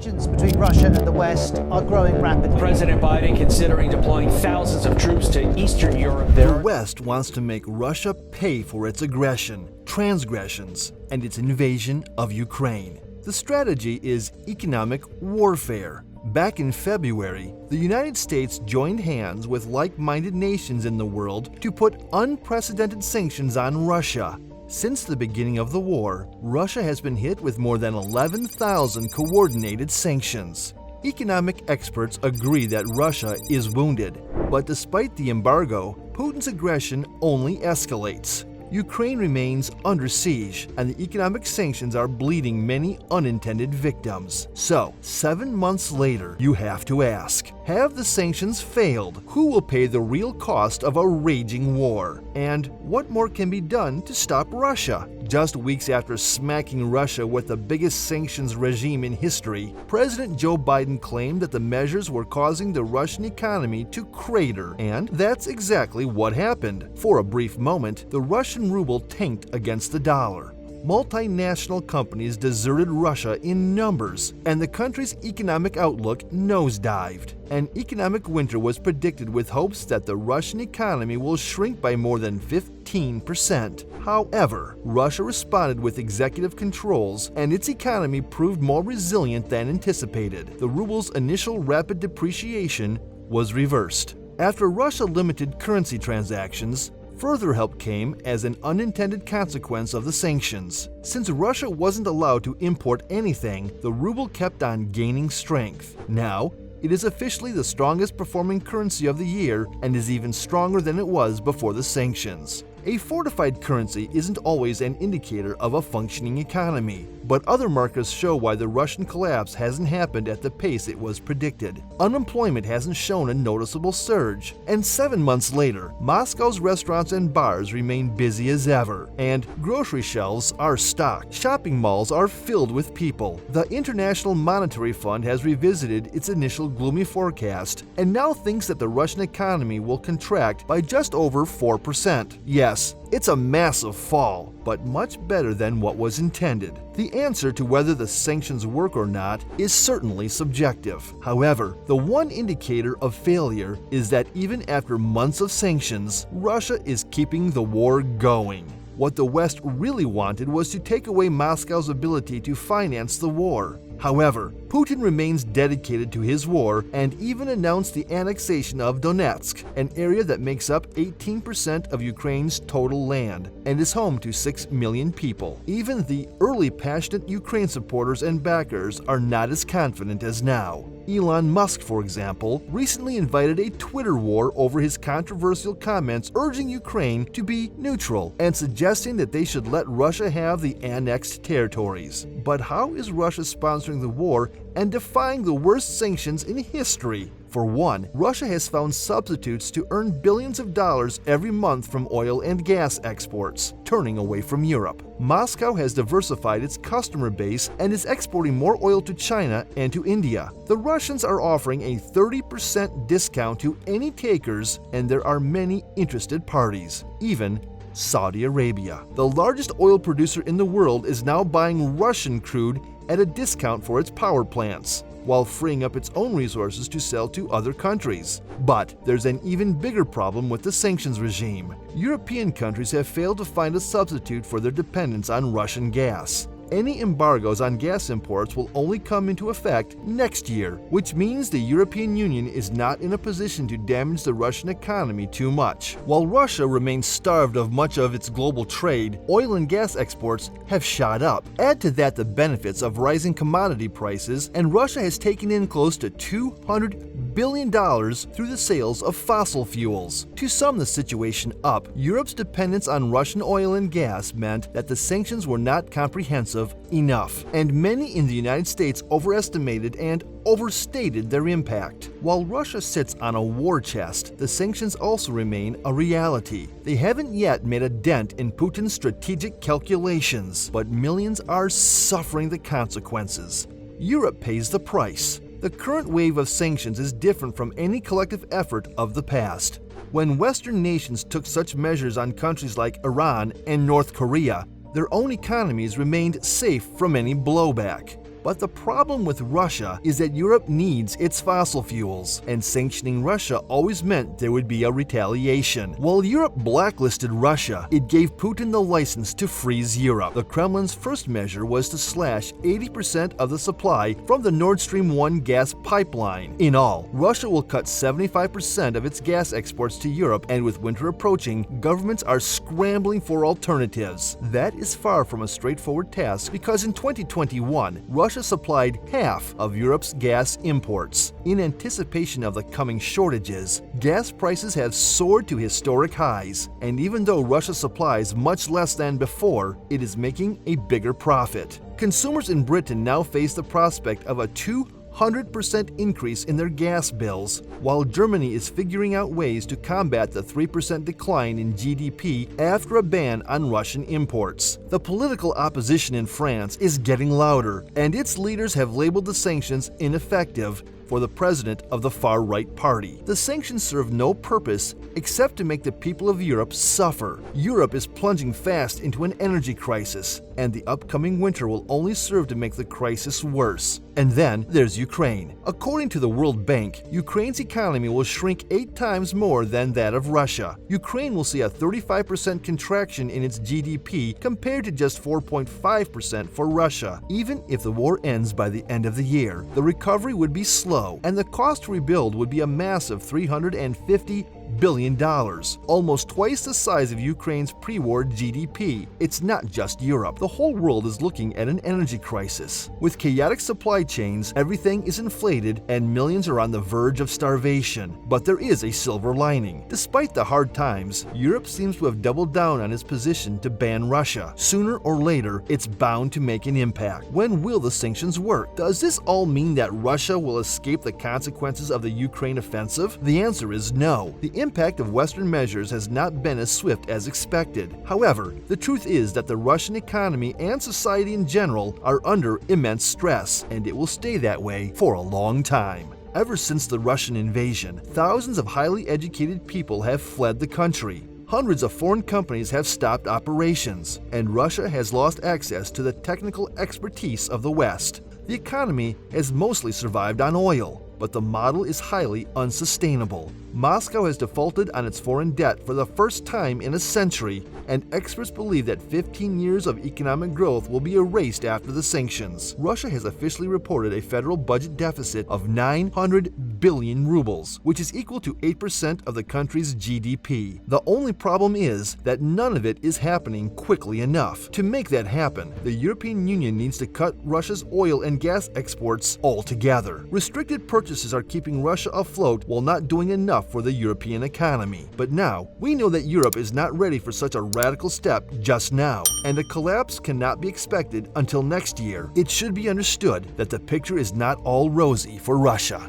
Tensions between Russia and the West are growing rapidly. President Biden considering deploying thousands of troops to Eastern Europe. The West wants to make Russia pay for its aggression, transgressions, and its invasion of Ukraine. The strategy is economic warfare. Back in February, the United States joined hands with like-minded nations in the world to put unprecedented sanctions on Russia. Since the beginning of the war, Russia has been hit with more than 11,000 coordinated sanctions. Economic experts agree that Russia is wounded, but despite the embargo, Putin's aggression only escalates. Ukraine remains under siege, and the economic sanctions are bleeding many unintended victims. So, 7 months later, you have to ask, have the sanctions failed? Who will pay the real cost of a raging war? And what more can be done to stop Russia? Just weeks after smacking Russia with the biggest sanctions regime in history, President Joe Biden claimed that the measures were causing the Russian economy to crater, and that's exactly what happened. For a brief moment, the Russian ruble tanked against the dollar. Multinational companies deserted Russia in numbers, and the country's economic outlook nosedived. An economic winter was predicted with hopes that the Russian economy will shrink by more than 15%. However, Russia responded with executive controls, and its economy proved more resilient than anticipated. The ruble's initial rapid depreciation was reversed. After Russia limited currency transactions, further help came as an unintended consequence of the sanctions. Since Russia wasn't allowed to import anything, the ruble kept on gaining strength. Now, it is officially the strongest performing currency of the year and is even stronger than it was before the sanctions. A fortified currency isn't always an indicator of a functioning economy, but other markers show why the Russian collapse hasn't happened at the pace it was predicted. Unemployment hasn't shown a noticeable surge, and 7 months later, Moscow's restaurants and bars remain busy as ever, and grocery shelves are stocked. Shopping malls are filled with people. The International Monetary Fund has revisited its initial gloomy forecast and now thinks that the Russian economy will contract by just over 4%. Yes, it's a massive fall, but much better than what was intended. The answer to whether the sanctions work or not is certainly subjective. However, the one indicator of failure is that even after months of sanctions, Russia is keeping the war going. What the West really wanted was to take away Moscow's ability to finance the war. However, Putin remains dedicated to his war and even announced the annexation of Donetsk, an area that makes up 18% of Ukraine's total land and is home to 6 million people. Even the early passionate Ukraine supporters and backers are not as confident as now. Elon Musk, for example, recently invited a Twitter war over his controversial comments urging Ukraine to be neutral and suggesting that they should let Russia have the annexed territories. But how is Russia sponsoring the war and defying the worst sanctions in history? For one, Russia has found substitutes to earn billions of dollars every month from oil and gas exports, turning away from Europe. Moscow has diversified its customer base and is exporting more oil to China and to India. The Russians are offering a 30% discount to any takers, and there are many interested parties, even Saudi Arabia. The largest oil producer in the world is now buying Russian crude at a discount for its power plants, while freeing up its own resources to sell to other countries. But there's an even bigger problem with the sanctions regime. European countries have failed to find a substitute for their dependence on Russian gas. Any embargoes on gas imports will only come into effect next year, which means the European Union is not in a position to damage the Russian economy too much. While Russia remains starved of much of its global trade, oil and gas exports have shot up. Add to that the benefits of rising commodity prices, and Russia has taken in close to $200 billion through the sales of fossil fuels. To sum the situation up, Europe's dependence on Russian oil and gas meant that the sanctions were not comprehensive enough, and many in the United States overestimated and overstated their impact. While Russia sits on a war chest, the sanctions also remain a reality. They haven't yet made a dent in Putin's strategic calculations, but millions are suffering the consequences. Europe pays the price. The current wave of sanctions is different from any collective effort of the past. When Western nations took such measures on countries like Iran and North Korea, their own economies remained safe from any blowback. But the problem with Russia is that Europe needs its fossil fuels, and sanctioning Russia always meant there would be a retaliation. While Europe blacklisted Russia, it gave Putin the license to freeze Europe. The Kremlin's first measure was to slash 80% of the supply from the Nord Stream 1 gas pipeline. In all, Russia will cut 75% of its gas exports to Europe, and with winter approaching, governments are scrambling for alternatives. That is far from a straightforward task because in 2021, Russia supplied half of Europe's gas imports. In anticipation of the coming shortages, gas prices have soared to historic highs, and even though Russia supplies much less than before, it is making a bigger profit. Consumers in Britain now face the prospect of a 200% increase in their gas bills, while Germany is figuring out ways to combat the 3% decline in GDP after a ban on Russian imports. The political opposition in France is getting louder, and its leaders have labeled the sanctions ineffective for the president of the far-right party. The sanctions serve no purpose except to make the people of Europe suffer. Europe is plunging fast into an energy crisis, and the upcoming winter will only serve to make the crisis worse. And then there's Ukraine. According to the World Bank, Ukraine's economy will shrink 8 times more than that of Russia. Ukraine will see a 35% contraction in its GDP compared to just 4.5% for Russia. Even if the war ends by the end of the year, the recovery would be slow, and the cost to rebuild would be a massive $350 billion, almost twice the size of Ukraine's pre-war GDP. It's not just Europe. The whole world is looking at an energy crisis. With chaotic supply chains, everything is inflated and millions are on the verge of starvation. But there is a silver lining. Despite the hard times, Europe seems to have doubled down on its position to ban Russia. Sooner or later, it's bound to make an impact. When will the sanctions work? Does this all mean that Russia will escape the consequences of the Ukraine offensive? The answer is no. The impact of Western measures has not been as swift as expected. However, the truth is that the Russian economy and society in general are under immense stress, and it will stay that way for a long time. Ever since the Russian invasion, thousands of highly educated people have fled the country. Hundreds of foreign companies have stopped operations, and Russia has lost access to the technical expertise of the West. The economy has mostly survived on oil, but the model is highly unsustainable. Moscow has defaulted on its foreign debt for the first time in a century, and experts believe that 15 years of economic growth will be erased after the sanctions. Russia has officially reported a federal budget deficit of 900 billion rubles, which is equal to 8% of the country's GDP. The only problem is that none of it is happening quickly enough. To make that happen, the European Union needs to cut Russia's oil and gas exports altogether. Restricted purchases are keeping Russia afloat while not doing enough for the European economy. But now, we know that Europe is not ready for such a radical step just now, and a collapse cannot be expected until next year. It should be understood that the picture is not all rosy for Russia.